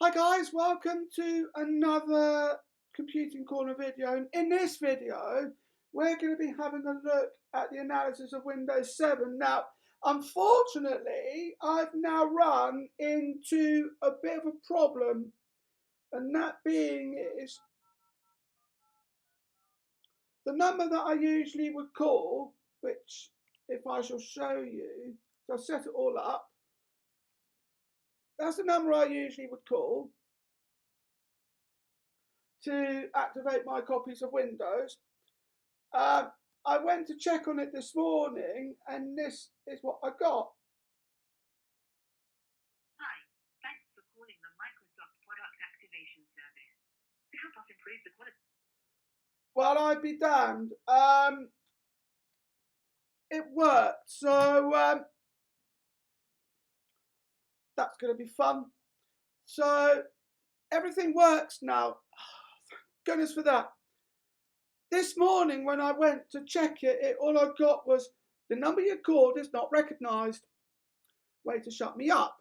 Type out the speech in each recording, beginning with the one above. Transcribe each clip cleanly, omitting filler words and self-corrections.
Hi guys, welcome to another Computing Corner video. And in this video, we're going to be having a look at the analysis of Windows 7. Now, unfortunately, I've now run into a bit of a problem, and that being is the number that I usually would call, which if I shall show you, so I'll set it all up. That's the number I usually would call to activate my copies of Windows. I went to check on it this morning, and this is what I got. Hi, thanks for calling the Microsoft Product Activation Service. To help us improve the quality. Well, I'd be damned. It worked, so that's going to be fun. So everything works now. Goodness for that. This morning when I went to check it, all I got was the number you called is not recognised. Way to shut me up.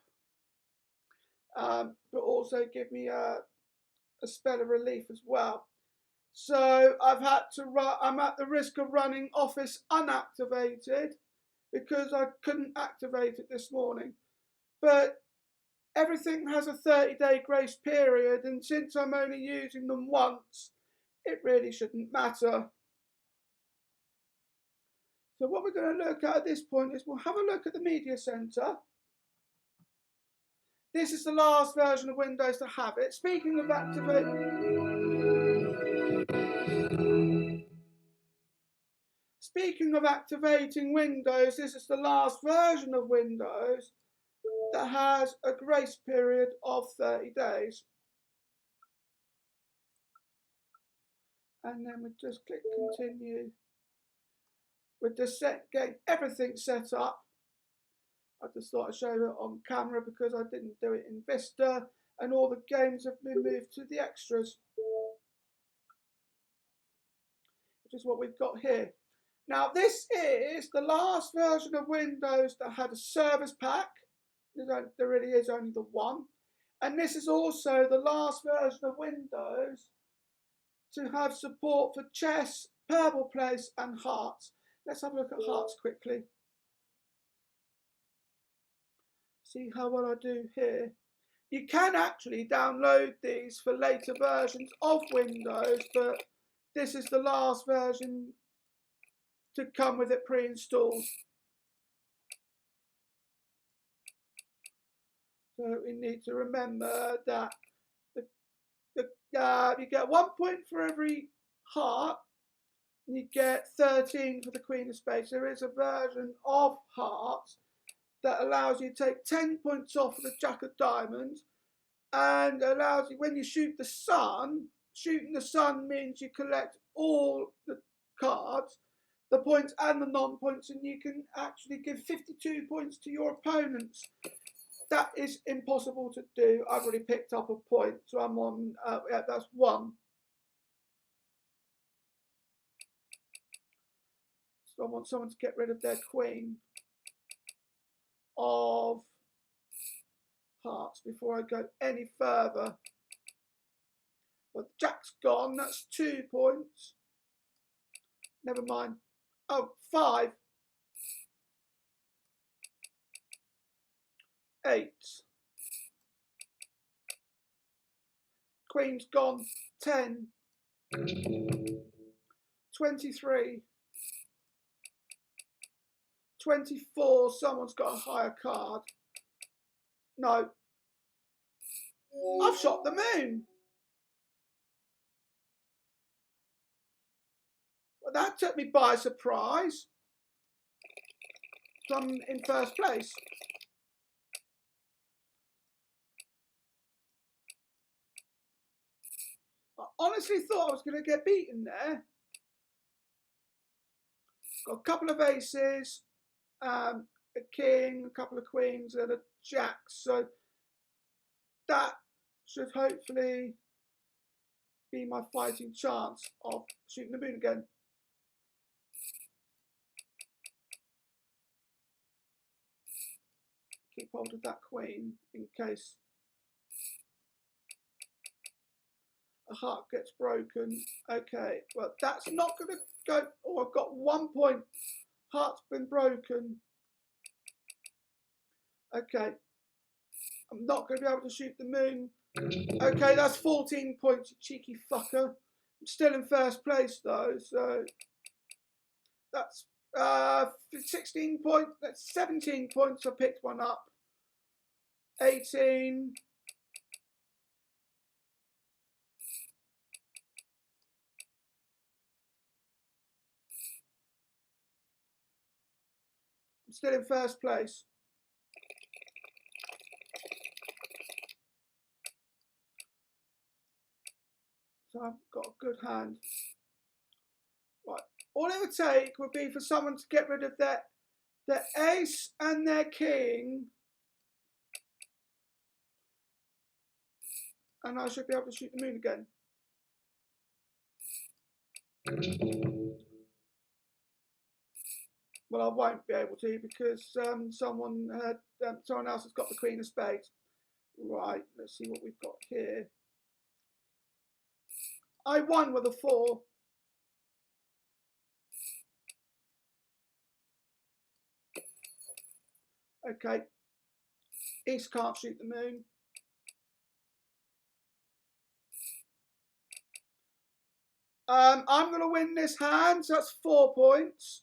But also give me a spell of relief as well. So I've had to run. I'm at the risk of running Office unactivated because I couldn't activate it this morning. But everything has a 30-day grace period, and since I'm only using them once, it really shouldn't matter. So what we're going to look at this point is we'll have a look at the Media Center. This is the last version of Windows to have it. Speaking of activating Windows, this is the last version of Windows that has a grace period of 30 days. And then we just click continue. We're just getting everything set up. I just thought I'd show it on camera because I didn't do it in Vista, and all the games have been moved to the extras, which is what we've got here. Now this is the last version of Windows that had a service pack. There really is only the one. And this is also the last version of Windows to have support for chess, purple place and hearts. Let's have a look at hearts quickly. See how well I do here. You can actually download these for later versions of Windows, but this is the last version to come with it pre-installed. So we need to remember that you get 1 point for every heart, and you get 13 for the Queen of Spades. There is a version of hearts that allows you to take 10 points off of the Jack of Diamonds, and allows you, when you shoot the sun, shooting the sun means you collect all the cards, the points and the non-points, and you can actually give 52 points to your opponents. That is impossible to do. I've already picked up a point, so I'm on, yeah, that's 1. So I want someone to get rid of their Queen of Hearts before I go any further. But the Jack's gone, that's 2 points. Never mind. Oh, 5. 8. Queen's gone. 10. 23. 24. Someone's got a higher card. No. I've shot the moon. Well, that took me by surprise. So I'm in first place. I honestly thought I was going to get beaten there. Got a couple of aces, a king, a couple of queens, and a jack. So that should hopefully be my fighting chance of shooting the moon again. Keep hold of that queen in case a heart gets broken. Okay, well, that's not going to go. Oh, I've got 1 point. Heart's been broken. Okay, I'm not going to be able to shoot the moon. Okay, that's 14 points, you cheeky fucker. I'm still in first place though, so that's 16 points. That's 17 points. I picked one up. 18. I'm still in first place. So I've got a good hand. Right. All it would take would be for someone to get rid of their ace and their king. And I should be able to shoot the moon again. Well, I won't be able to because someone else has got the queen of spades. Right, let's see what we've got here. I won with a 4. Okay, East can't shoot the moon. I'm going to win this hand, so that's 4 points.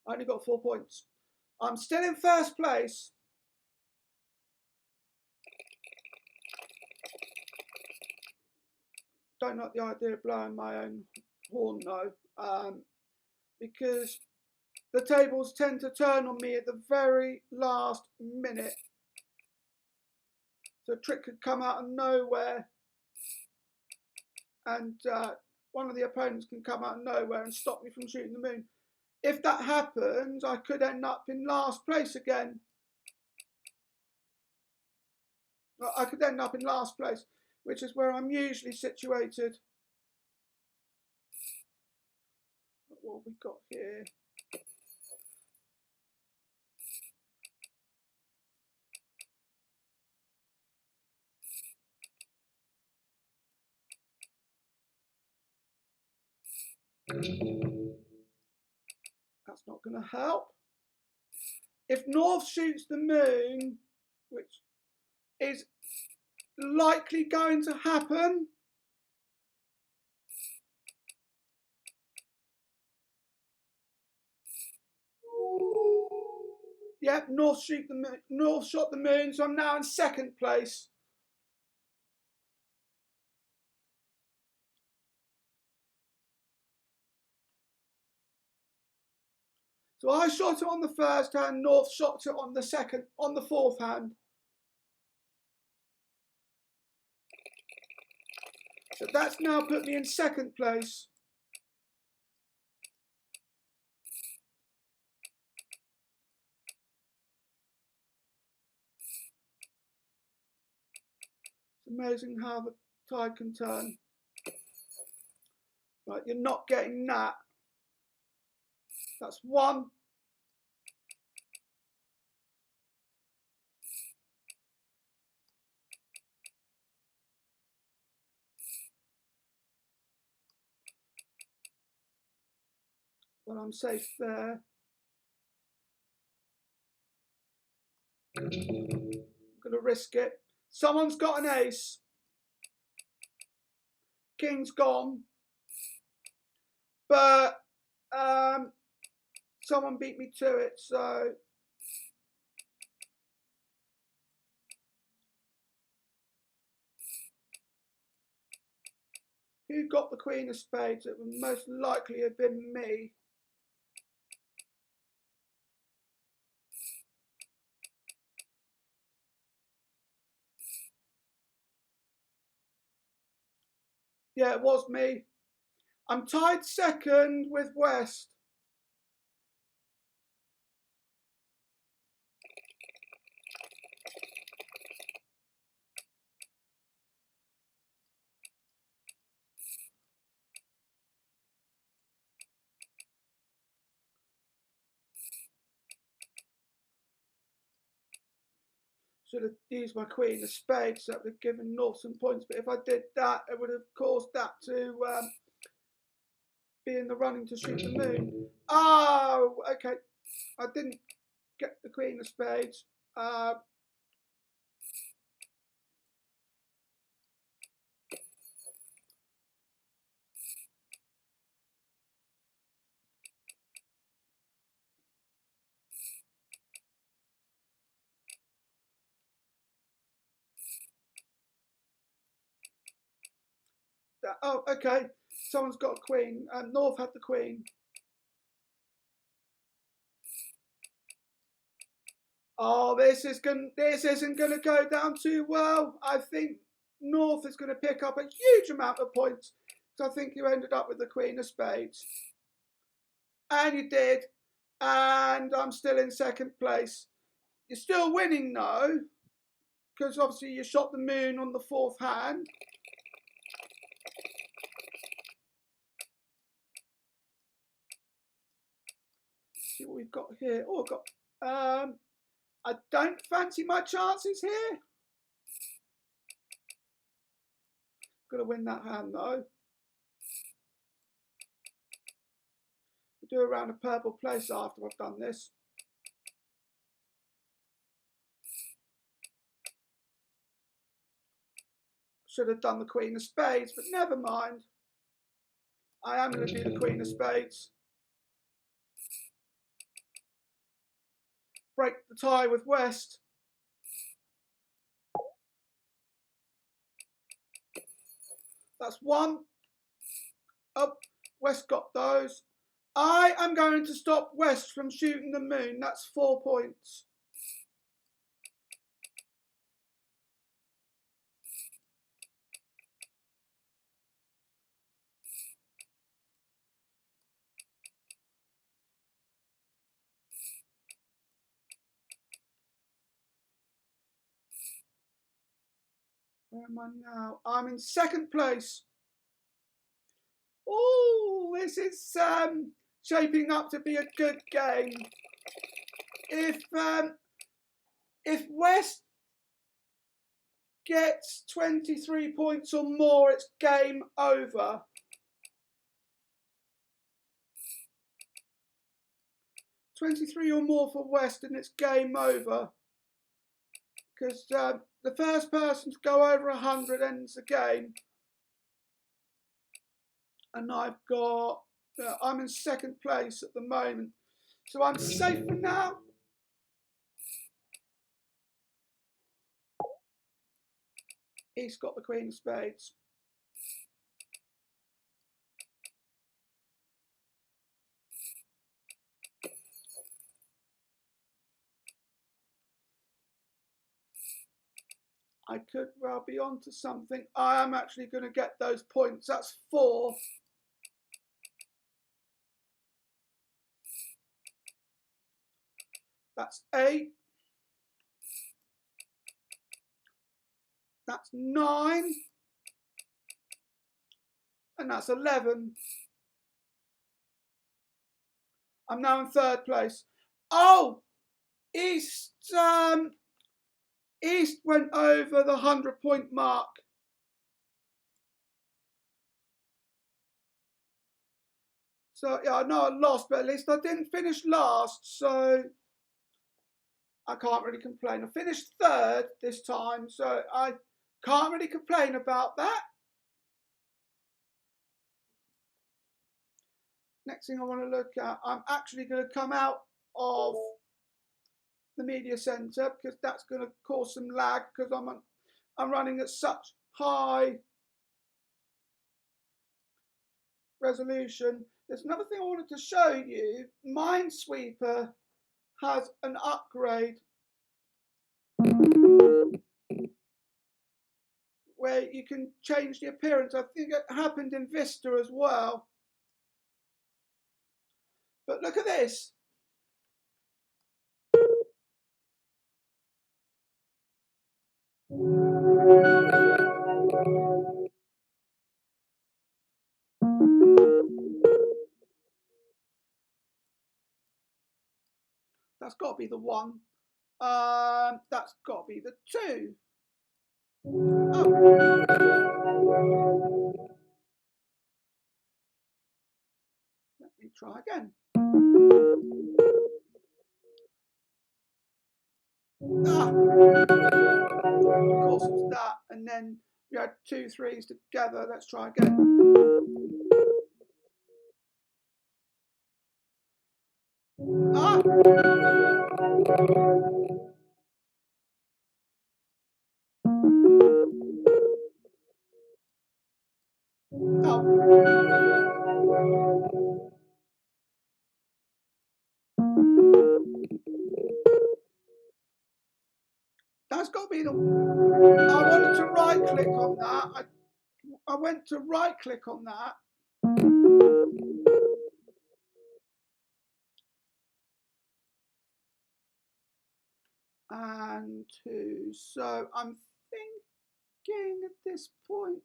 I only got 4 points. I'm still in first place. Don't like the idea of blowing my own horn though, because the tables tend to turn on me at the very last minute. So a trick could come out of nowhere, and one of the opponents can come out of nowhere and stop me from shooting the moon. If that happens, I could end up in last place again. I could end up in last place, which is where I'm usually situated. What have we got here? That's not going to help. If North shoots the moon, which is likely going to happen, yep, North shot the moon, so I'm now in second place. So I shot it on the first hand, North shot it on the fourth hand. So that's now put me in second place. It's amazing how the tide can turn. Right, you're not getting that. That's 1. Well, I'm safe there. I'm going to risk it. Someone's got an ace. King's gone. But someone beat me to it, so who got the queen of spades? It would most likely have been me. Yeah, it was me. I'm tied second with West. Should have used my queen of spades, so that would have given North some points. But if I did that, it would have caused that to be in the running to shoot the moon. Oh, okay. I didn't get the queen of spades. Oh, okay. Someone's got a queen. North had the queen. Oh, this isn't gonna go down too well. I think North is gonna pick up a huge amount of points. So I think you ended up with the queen of spades. And you did. And I'm still in second place. You're still winning though, because obviously you shot the moon on the fourth hand. See what we've got here. Oh, I've got. I don't fancy my chances here. Got to win that hand though. We'll do a round of purple place after I've done this. Should have done the queen of spades, but never mind. I am going to do the queen of spades. Break the tie with West. That's one. Oh, West got those. I am going to stop West from shooting the moon. That's 4 points. Where am I now? I'm in second place. Oh, this is shaping up to be a good game. If West gets 23 points or more, it's game over. $23 or more for West, and it's game over. Because the first person to go over 100 ends the game. And I've got, I'm in second place at the moment. So I'm safe for now. He's got the queen of spades. I could well be onto something. I am actually going to get those points. That's 4. That's 8. That's 9. And that's 11. I'm now in third place. Oh, East went over the 100-point mark. So yeah, I know I lost, but at least I didn't finish last, so I can't really complain. I finished third this time, so I can't really complain about that. Next thing I want to look at, I'm actually going to come out of the media center because that's going to cause some lag because I'm running at such high resolution. There's another thing I wanted to show you. Minesweeper has an upgrade where you can change the appearance. I think it happened in Vista as well. But look at this. That's got to be the one. That's got to be the 2. Oh. Let me try again. Ah. Of course it's that, and then we had 2 3s together. Let's try again. Ah. Oh. That's got to be the. I wanted to right click on that. I went to right click on that. And 2. So I'm thinking at this point,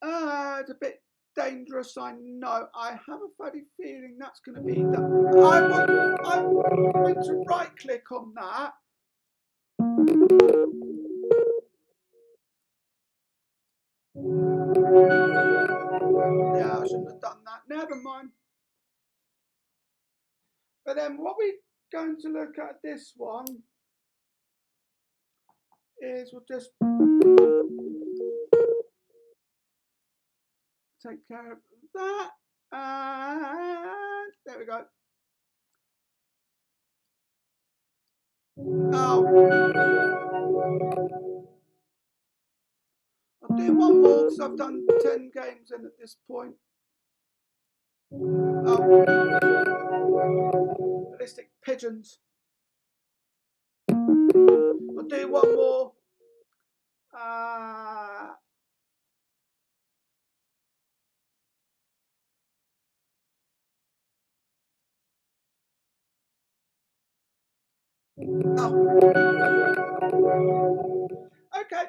it's a bit dangerous. I know. I have a funny feeling that's going to be that. I went to right click on that. Yeah, I shouldn't have done that. Never mind. But then what we're going to look at this one is we'll just take care of that. And there we go. Oh. I'll do one more because I've done 10 games in at this point. Oh. Ballistic pigeons. I'll do one more. Oh. Okay,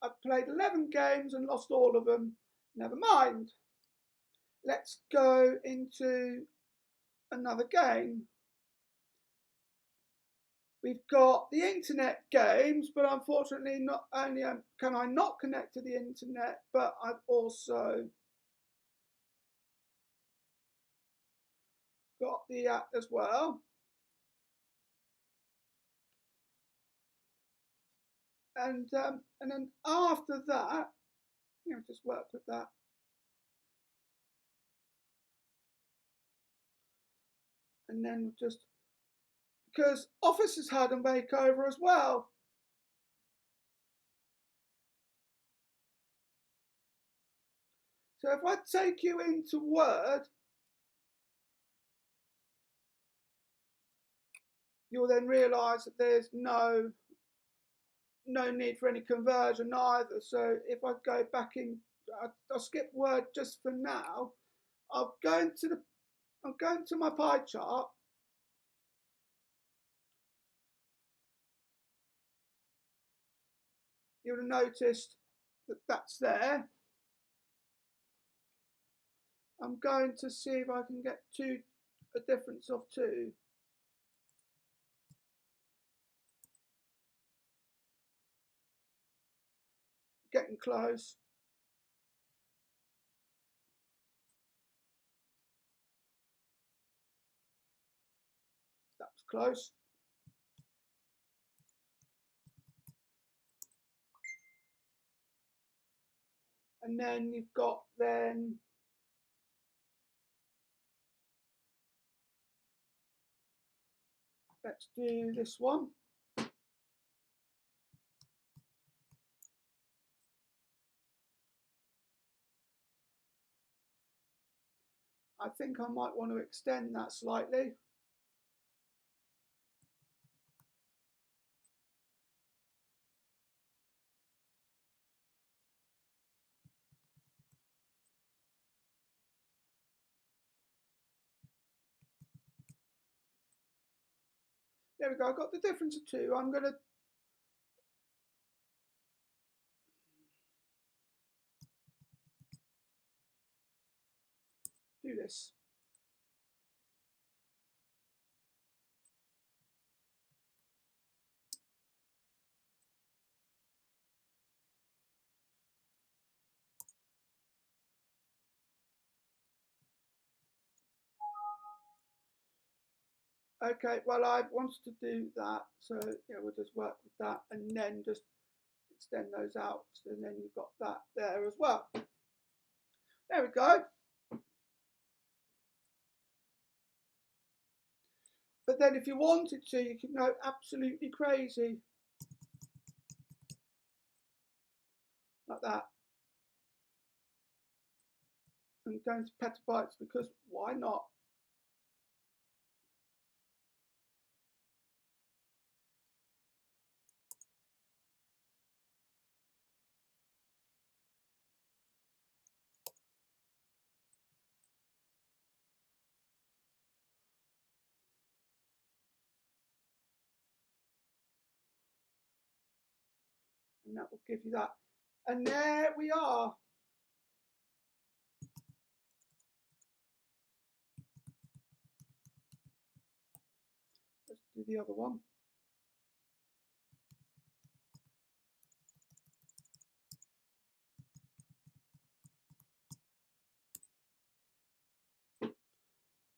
I've played 11 games and lost all of them. Never mind. Let's go into another game. We've got the internet games, but unfortunately not only can I not connect to the internet, but I've also got the app as well. And then after that, just work with that. And then just, because Office has had a makeover as well. So if I take you into Word, you'll then realise that there's no need for any conversion either. So if I go back in, I'll skip Word just for now. I'm going to my pie chart. You'll have noticed that that's there. I'm going to see if I can get a difference of 2. Getting close. That was close. And then you've got let's do this one. I think I might want to extend that slightly. There we go. I've got the difference of 2. I'm going to do this. Okay, well, I wanted to do that, so yeah, we'll just work with that and then just extend those out, and then you've got that there as well. There we go. But then if you wanted to, you could go absolutely crazy. Like that. And go into petabytes, because why not? And that will give you that. And there we are. Let's do the other one.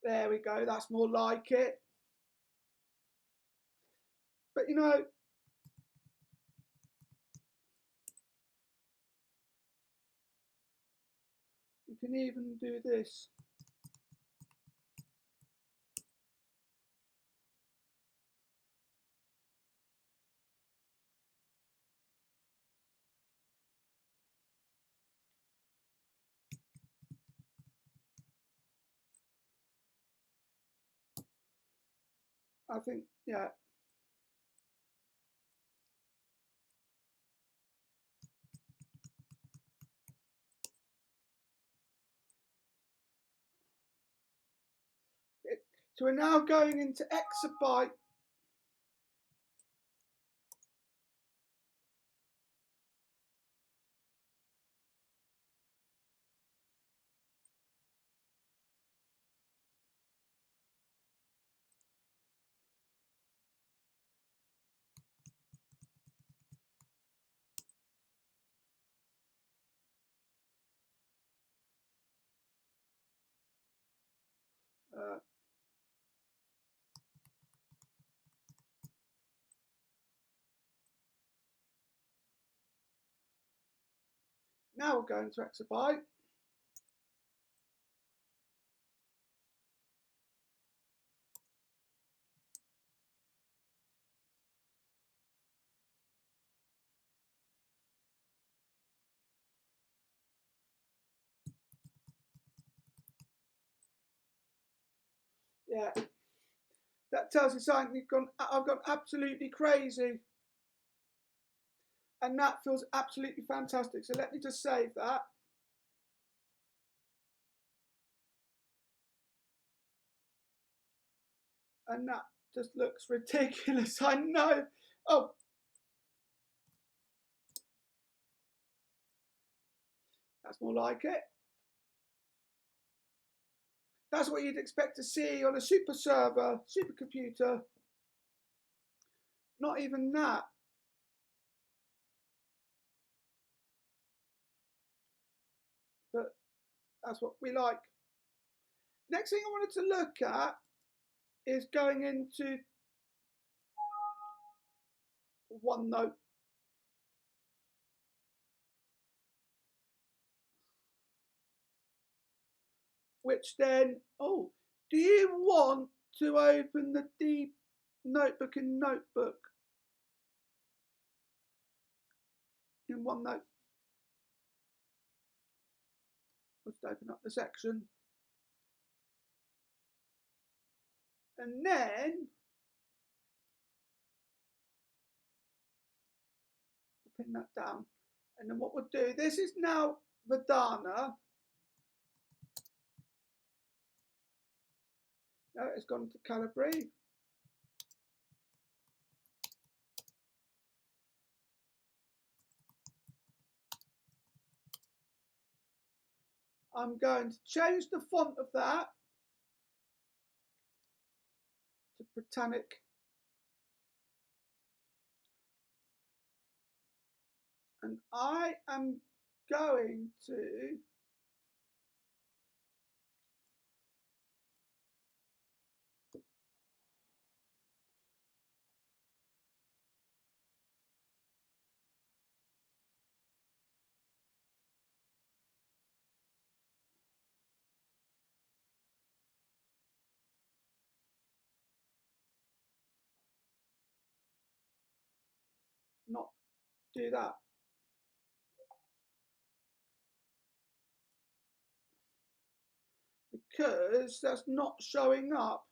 There we go, that's more like it. But you know, you can even do this. I think, yeah. So we're now going into exabyte. Now we're going to exabyte. Yeah, that tells you something. I've gone absolutely crazy, and that feels absolutely fantastic. So let me just save that. And that just looks ridiculous. I know. Oh, that's more like it. That's what you'd expect to see on a super server, supercomputer. Not even that. But that's what we like. Next thing I wanted to look at is going into OneNote. Which then, oh, do you want to open the deep notebook in Notebook in OneNote? Let's open up the section. And then pin that down. And then what we'll do, this is now Verdana. No, it's gone to Calibri. I'm going to change the font of that to Britannic. And I am going to not do that? Because that's not showing up.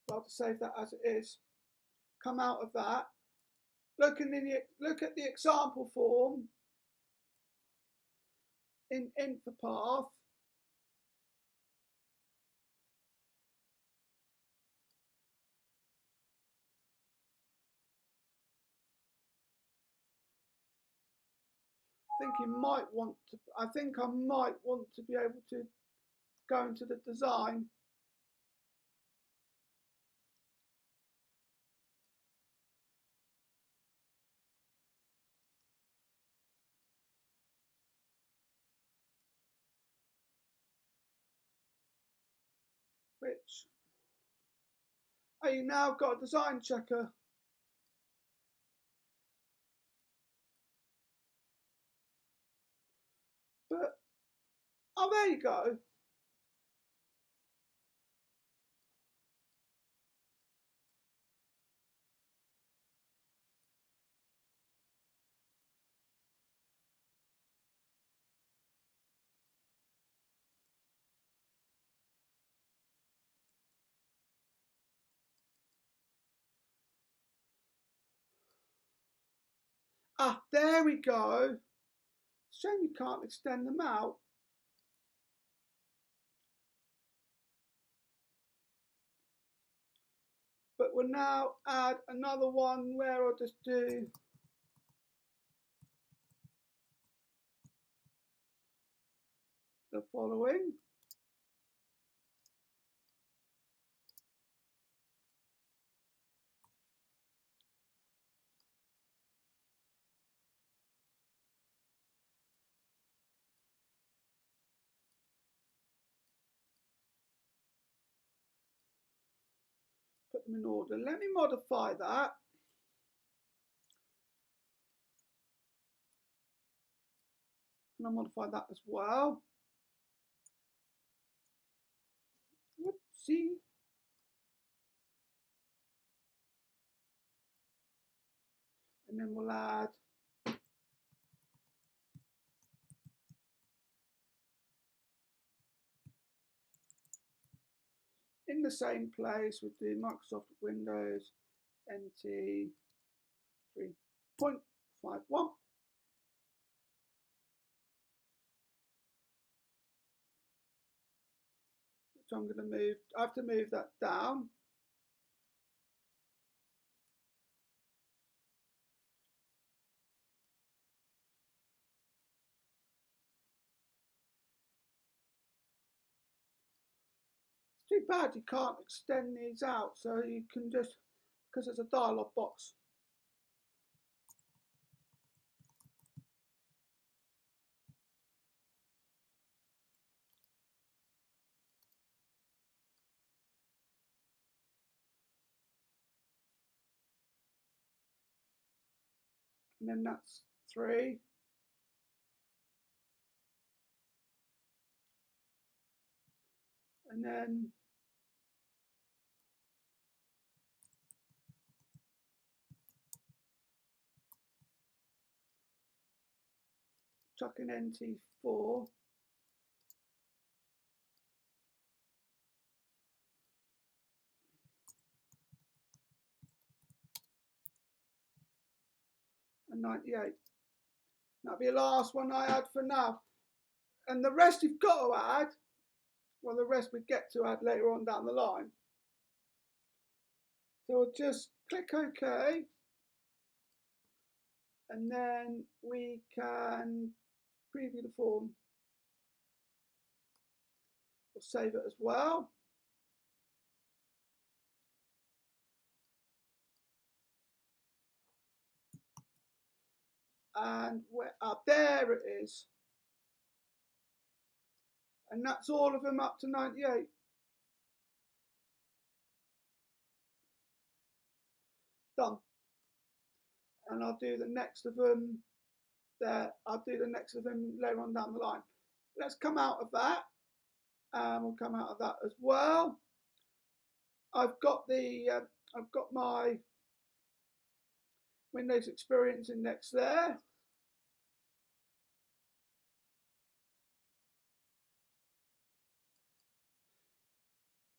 So I'll have to save that as it is. Come out of that. Look at the example form in InfoPath. I think I might want to be able to go into the design. Which, oh, you now got a design checker. But, oh, there you go. Ah, there we go. Shame you can't extend them out. But we'll now add another one where I'll just do the following. Put them in order. Let me modify that. And I'll modify that as well. Whoopsie. And then we'll add in the same place with the Microsoft Windows NT 3.51. Which I'm going to move. I have to move that down. It's too bad you can't extend these out, so you can just, because it's a dialog box. And then that's 3. And then chuck in NT4. And 98. That'll be the last one I add for now. And the rest you've got to add, well, the rest we get to add later on down the line. So we'll just click OK. And then we can preview the form. We'll save it as well. And there it is. And that's all of them up to 98. Done. And I'll do the next of them there. I'll do the next of them later on down the line. let's come out of that. We'll come out of that as well. I've got my Windows Experience Index there.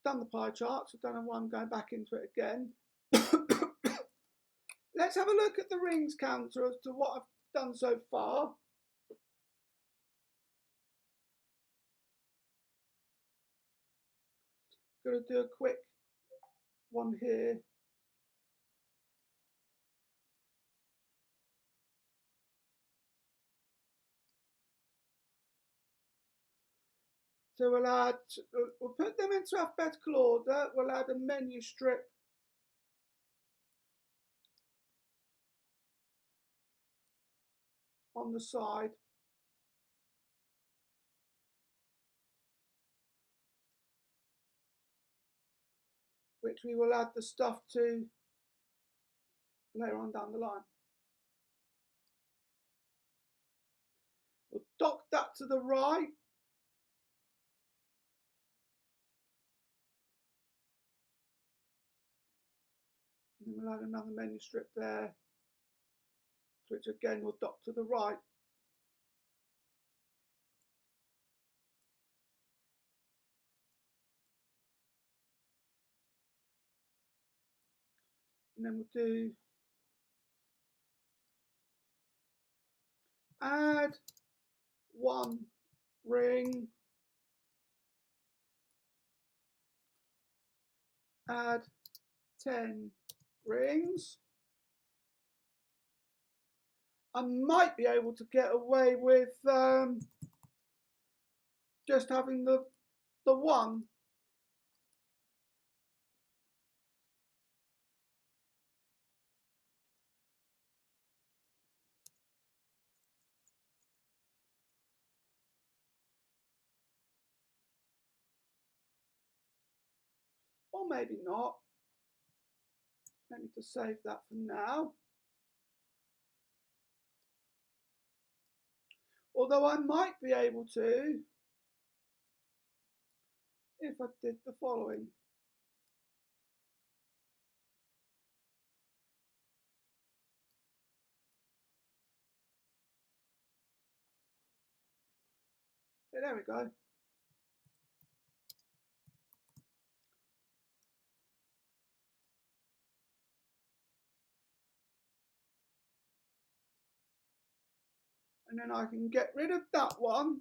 Done the pie chart, so I don't know why I'm going back into it again. Let's have a look at the rings counter as to what I've done so far. Going to do a quick one here. So we'll put them into alphabetical order. We'll add a menu strip on the side. Which we will add the stuff to later on down the line. We'll dock that to the right. And we'll add another menu strip there, which again will dock to the right. And then we'll do add one ring, add 10 rings. I might be able to get away with just having the one. Or maybe not. Let me just save that for now. Although I might be able to if I did the following. Yeah, there we go. And then I can get rid of that one.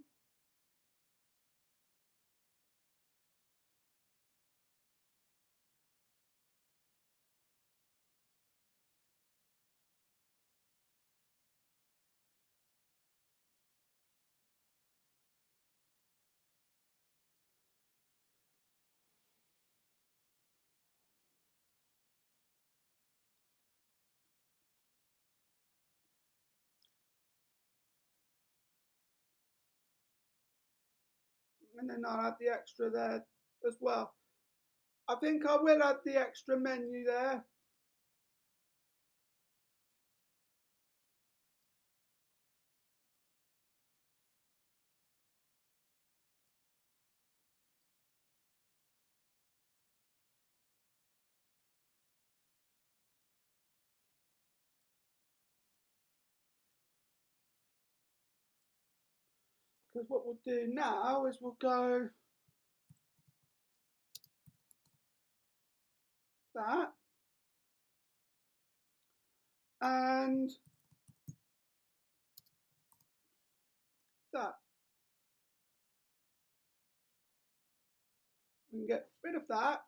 And then I'll add the extra there as well. I think I will add the extra menu there. Because what we'll do now is we'll go that and that. We can get rid of that.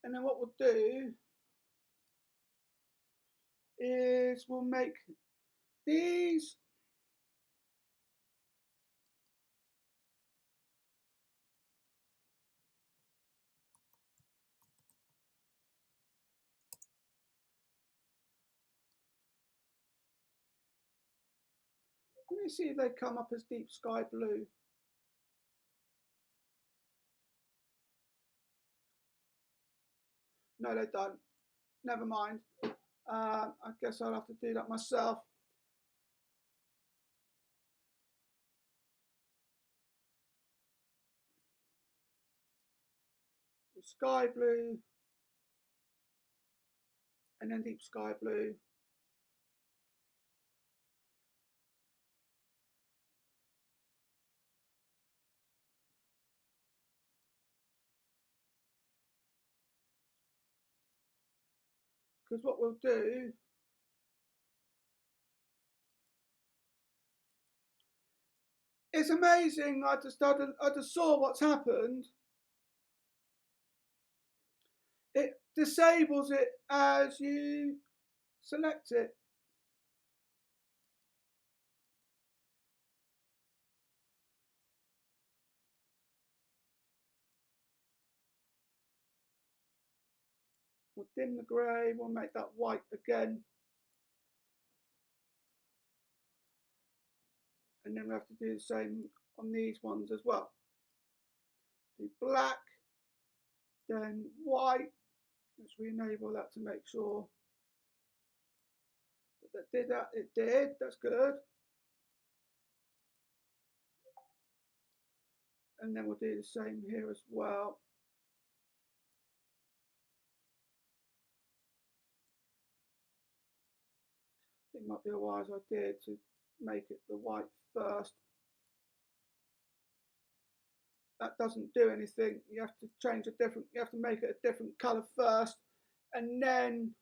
And then what we'll do is we'll make these Let me see if they come up as deep sky blue. No, they don't. Never mind. I guess I'll have to do that myself. Sky blue, and then deep sky blue. Because what we'll do it's amazing. I just saw what's happened. It disables it as you select it. We'll dim the grey, we'll make that white again. And then we have to do the same on these ones as well. Do black, then white. Let's re-enable that to make sure that did that. It did, that's good. And then we'll do the same here as well. I think it might be a wise idea to make it the white first. That doesn't do anything. You have to change you have to make it a different color first, and then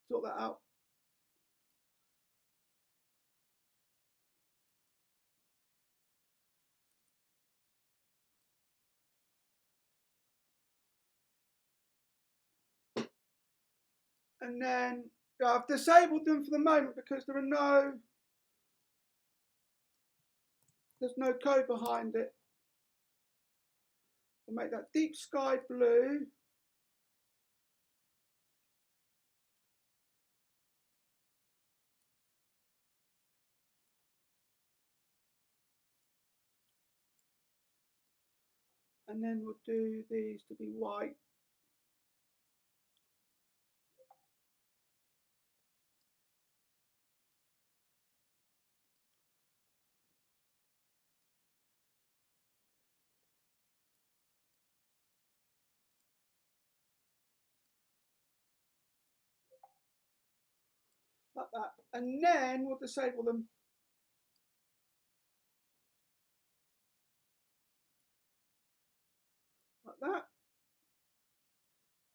sort that out. And then I've disabled them for the moment because there's no code behind it. We'll make that deep sky blue. And then we'll do these to be white. Like that. And then we'll disable them. Like that.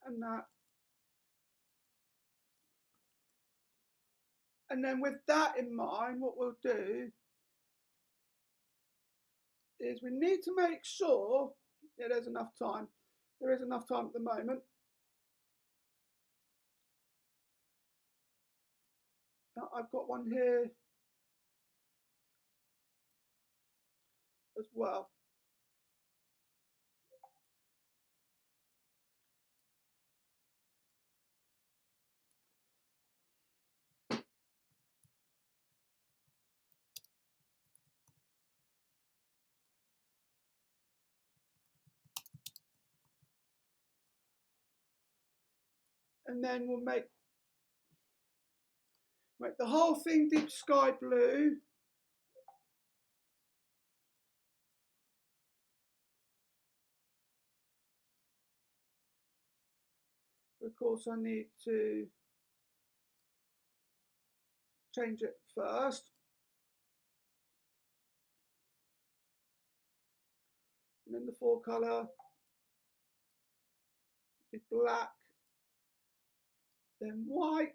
And that. And then with that in mind, what we'll do is we need to make sure there's enough time. There is enough time at the moment. Now I've got one here as well. And then we'll make the whole thing deep sky blue. Of course, I need to change it first. And then the full color, be black, then white,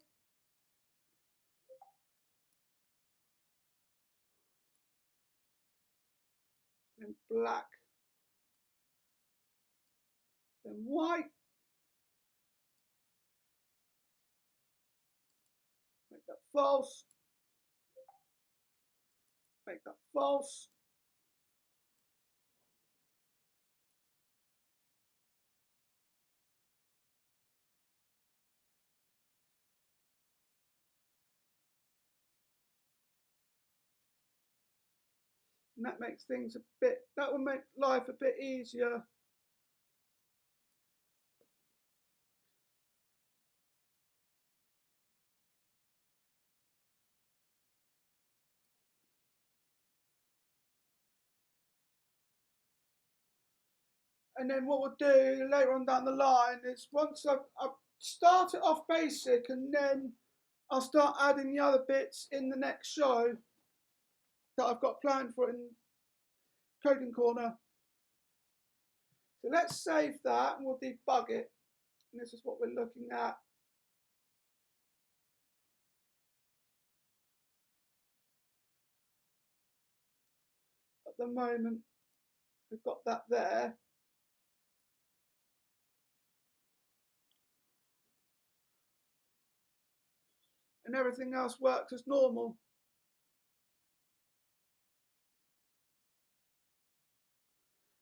then black, then white. Make that false. Make that false. And that makes things that will make life a bit easier. And then what we'll do later on down the line is once I've started off basic, and then I'll start adding the other bits in the next show that I've got planned for in Coding Corner. So let's save that and we'll debug it. And this is what we're looking at. At the moment, we've got that there. And everything else works as normal.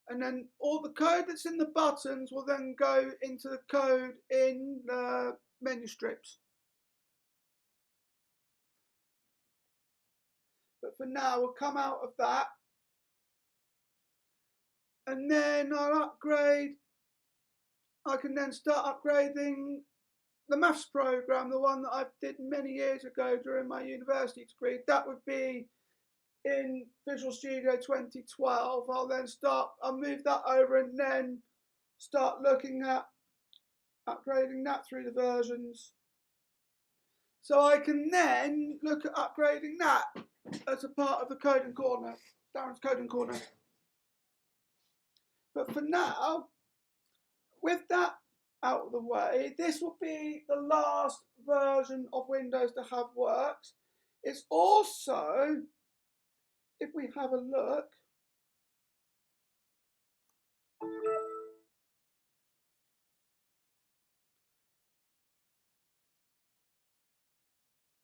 And then all the code that's in the buttons will then go into the code in the menu strips. But for now, we'll come out of that. And then I'll upgrade. I can then start upgrading the maths program, the one that I did many years ago during my university degree. That would be in Visual Studio 2012. I'll move that over and then start looking at upgrading that through the versions. So I can then look at upgrading that as a part of the Coding Corner, Darren's Coding Corner. But for now, with that out of the way, this will be the last version of Windows to have works. It's also, if we have a look,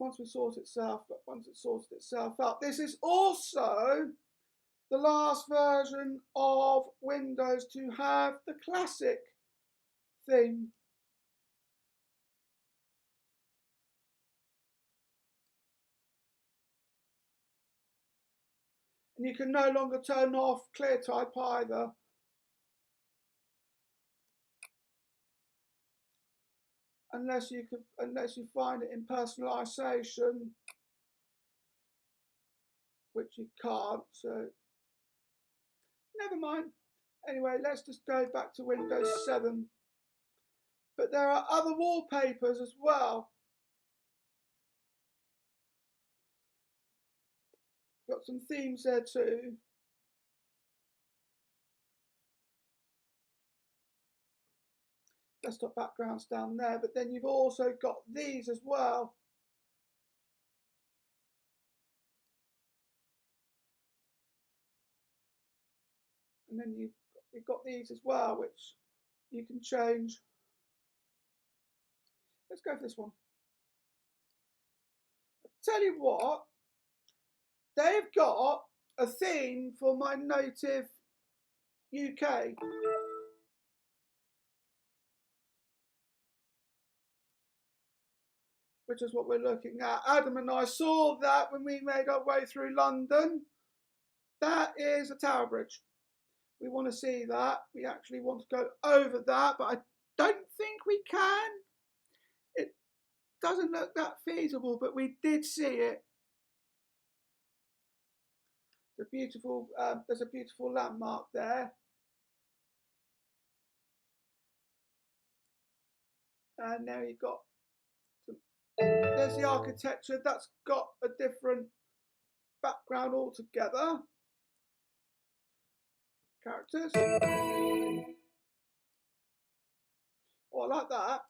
once it sorted itself out, this is also the last version of Windows to have the classic theme. And you can no longer turn off ClearType either. Unless you find it in personalization, which you can't, so never mind. Anyway, let's just go back to Windows 7. But there are other wallpapers as well. Got some themes there too. Desktop backgrounds down there, but then you've also got these as well. And then you've got these as well, which you can change. Let's go for this one. I'll tell you what, they've got a theme for my native UK. Which is what we're looking at. Adam and I saw that when we made our way through London. That is a Tower Bridge. We want to see that. We actually want to go over that, but I don't think we can. It doesn't look that feasible, but we did see it. There's a beautiful landmark there. And now you've got there's the architecture. That's got a different background altogether. Characters. Oh, I like that.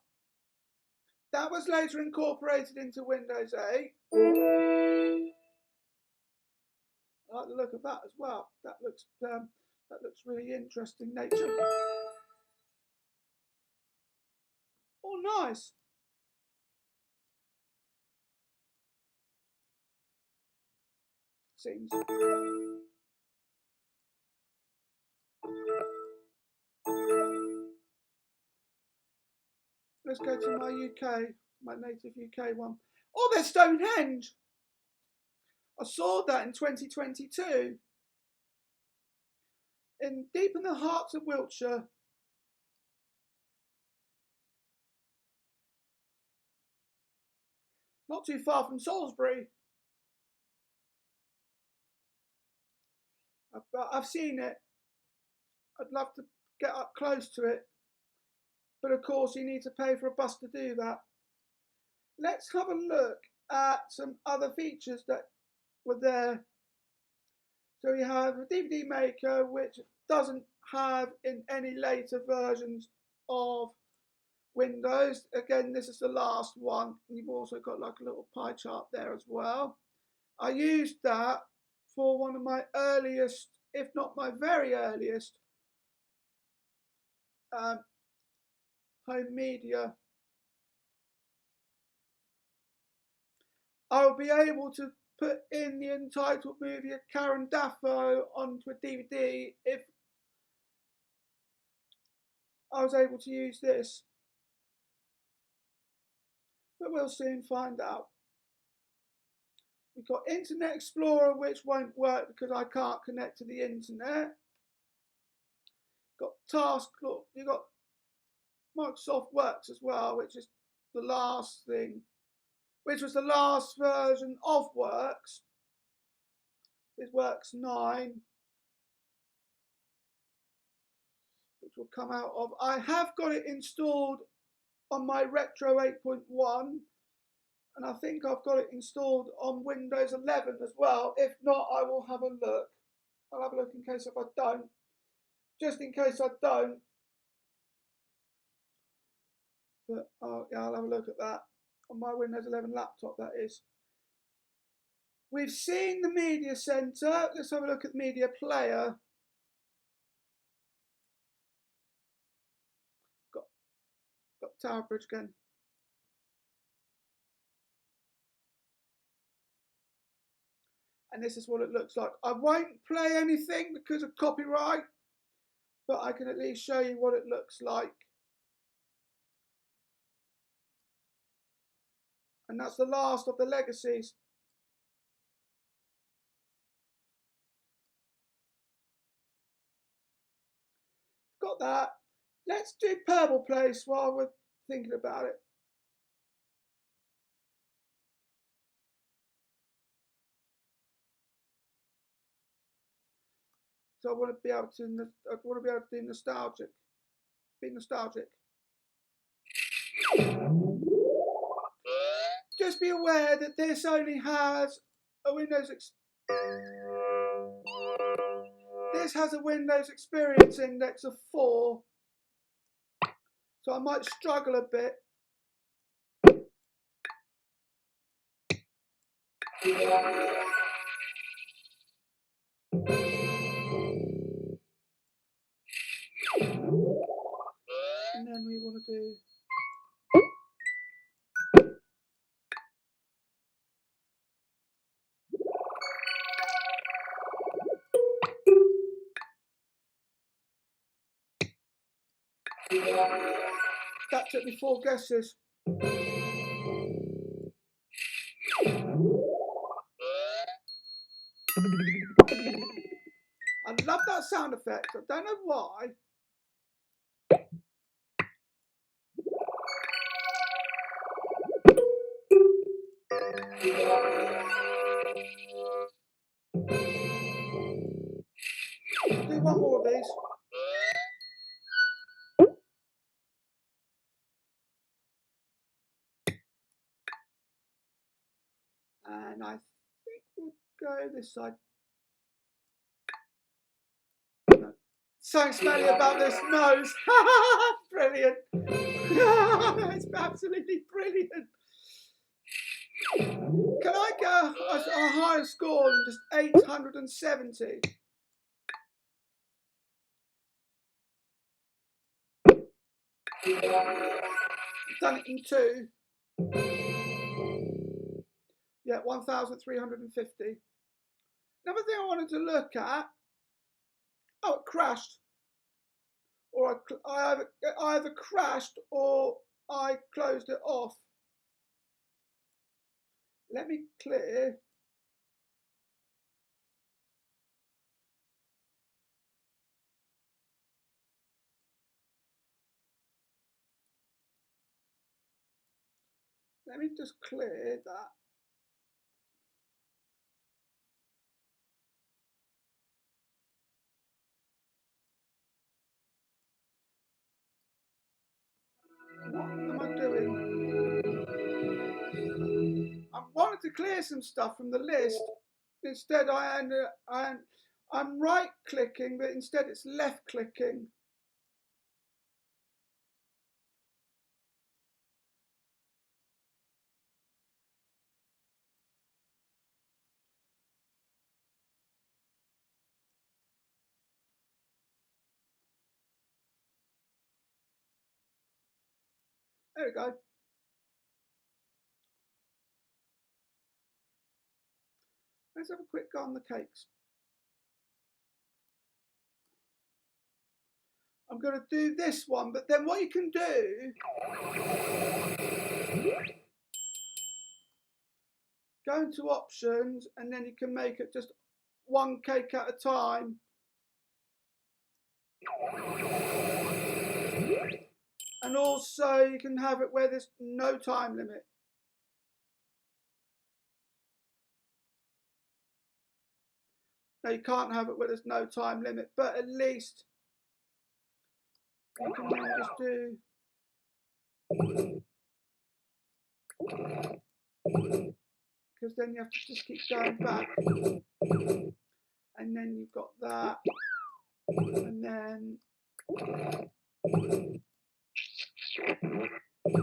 That was later incorporated into Windows 8. I like the look of that as well. That looks really interesting nature. Oh, nice. Seems. Let's go to my native UK one. Oh, there's Stonehenge. I saw that in 2022. in deep in the hearts of Wiltshire. Not too far from Salisbury. I've seen it. I'd love to get up close to it. But of course, you need to pay for a bus to do that. Let's have a look at some other features that were there. So we have a DVD maker, which doesn't have in any later versions of Windows. Again, this is the last one. You've also got like a little pie chart there as well. I used that for one of my earliest, if not my very earliest, home media. I'll be able to put in the entitled movie of Karen Dafoe onto a DVD if I was able to use this. But we'll soon find out. We've got Internet Explorer, which won't work because I can't connect to the internet. Got Task, look, you've got Microsoft Works as well, which is the last thing, which was the last version of Works. It's Works 9, which will come out of. I have got it installed on my Retro 8.1, and I think I've got it installed on Windows 11 as well. If not, I will have a look. I'll have a look in case if I don't. Just in case I don't. But yeah, I'll have a look at that on my Windows 11 laptop, that is. We've seen the media center. Let's have a look at media player. Got Tower Bridge again. And this is what it looks like. I won't play anything because of copyright, but I can at least show you what it looks like. And that's the last of the legacies. Got that. Let's do Purple Place while we're thinking about it. So I want to be able to do nostalgic. Be nostalgic. Just be aware that this only has a Windows Experience Index of 4. So I might struggle a bit. And then we want to do that. Took me 4 guesses. I love that sound effect. I don't know why. Do one more of these. And I think we'll go this side. No. Something smelly about this nose. Brilliant. It's absolutely brilliant. Can I go a higher score than just 870? Done it in 2. Yeah, 1,350. Another thing I wanted to look at. Oh, it crashed. Or I either crashed or I closed it off. Let me clear. Let me just clear that. What am I doing? I wanted to clear some stuff from the list. Instead, I'm right clicking, but instead it's left clicking. There we go. Let's have a quick go on the cakes. I'm going to do this one, but then what you can do, go into options, and then you can make it just one cake at a time. And also you can have it where there's no time limit. Now you can't have it where there's no time limit, but at least you can then just do because then you have to just keep going back, and then you've got that, and then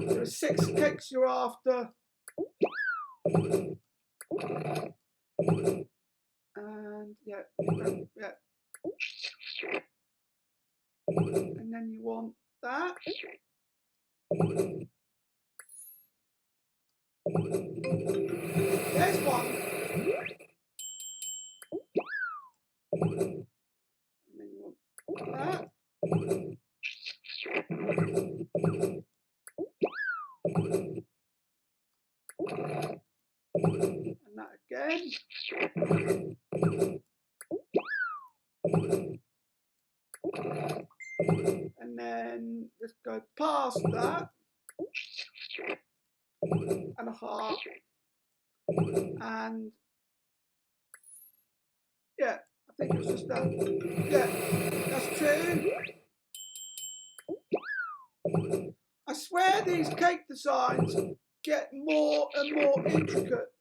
there are 6 cakes you're after, and yeah, and then you want that. There's one. And then you want that. And that again. And then let's go past that. And a heart. And yeah, I think it's just that. Yeah, that's 2. I swear these cake designs get more and more intricate.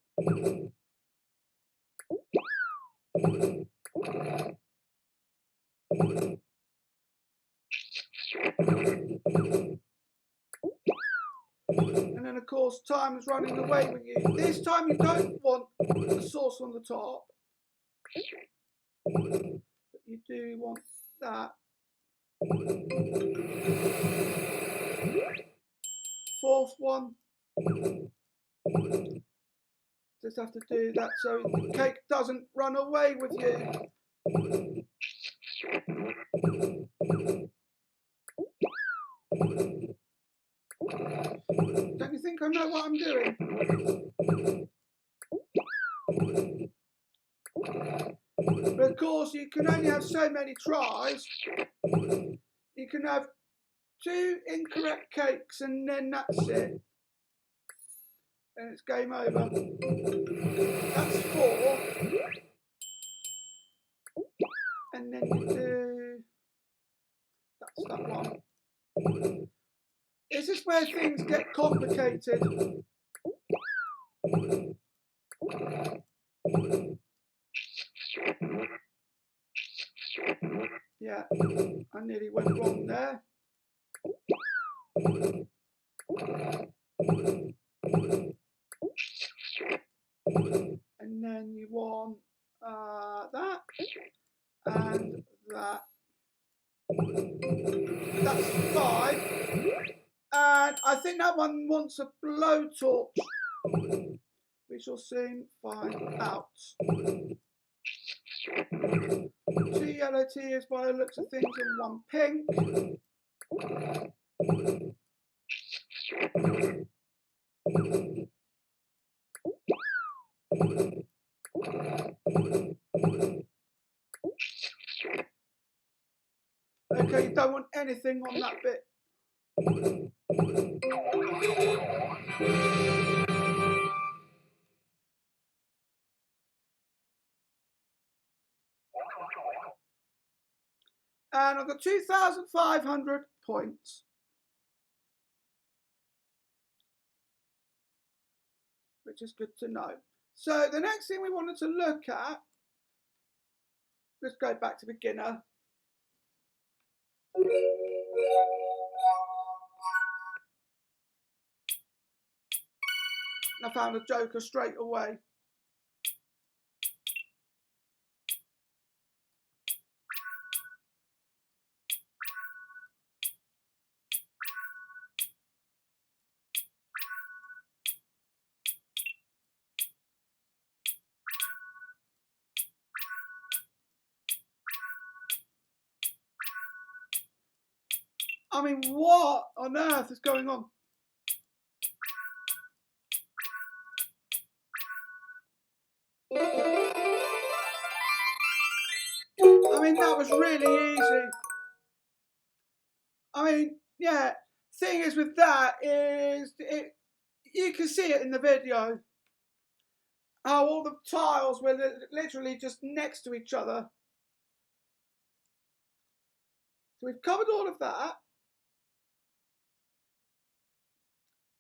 And then of course time is running away with you. This time you don't want the sauce on the top, but you do want that. 4th one. Just have to do that so the cake doesn't run away with you. Don't you think I know what I'm doing? But of course you can only have so many tries. You can have 2 incorrect cakes and then that's it. And it's game over. That's 4. And then you do, that's that one. This is where things get complicated. Yeah, I nearly went wrong there. And then you want that and that. That's 5. And I think that one wants a blowtorch. We shall soon find out. 2 yellow tears by the looks of things and 1 pink. Okay, you don't want anything on that bit. and I've got 2,500 points. Which is good to know. So the next thing we wanted to look at, let's go back to beginner. I found a joker straight away. I mean, what on earth is going on? I mean, that was really easy. I mean, yeah, thing is with that is, you can see it in the video, how all the tiles were literally just next to each other. So we've covered all of that.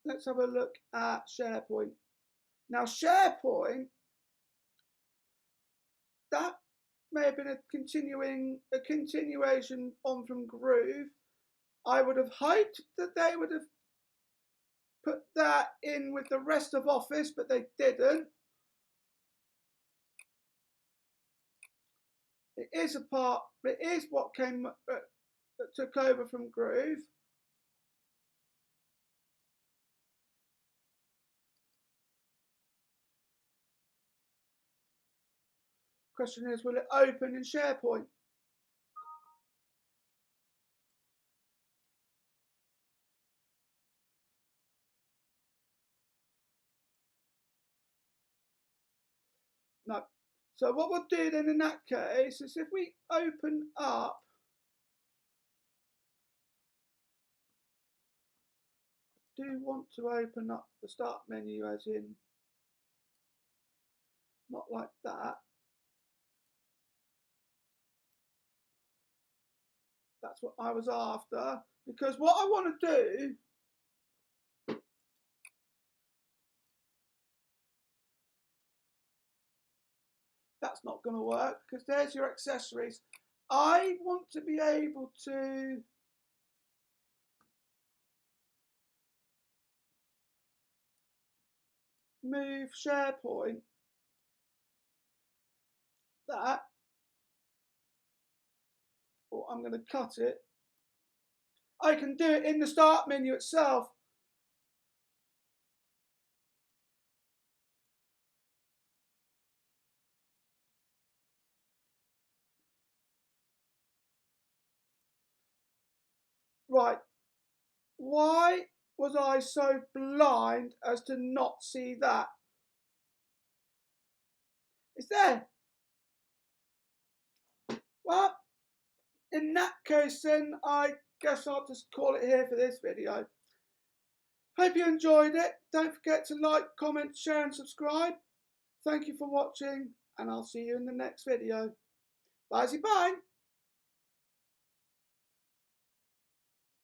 Let's have a look at SharePoint. Now SharePoint, that may have been a continuation on from Groove. I would have hoped that they would have put that in with the rest of Office, but they didn't. It is what came that took over from Groove. Question is, will it open in SharePoint? No. So what we'll do then in that case is, if we open up do want to open up the start menu, as in not like that. That's what I was after, because what I want to do, that's not going to work, because there's your accessories. I want to be able to move SharePoint, that, or I'm going to cut it. I can do it in the start menu itself. Right, why was I so blind as to not see that? It's there. Well, in that case then, I guess I'll just call it here for this video. Hope you enjoyed it. Don't forget to like, comment, share and subscribe. Thank you for watching, and I'll see you in the next video. Bye-bye.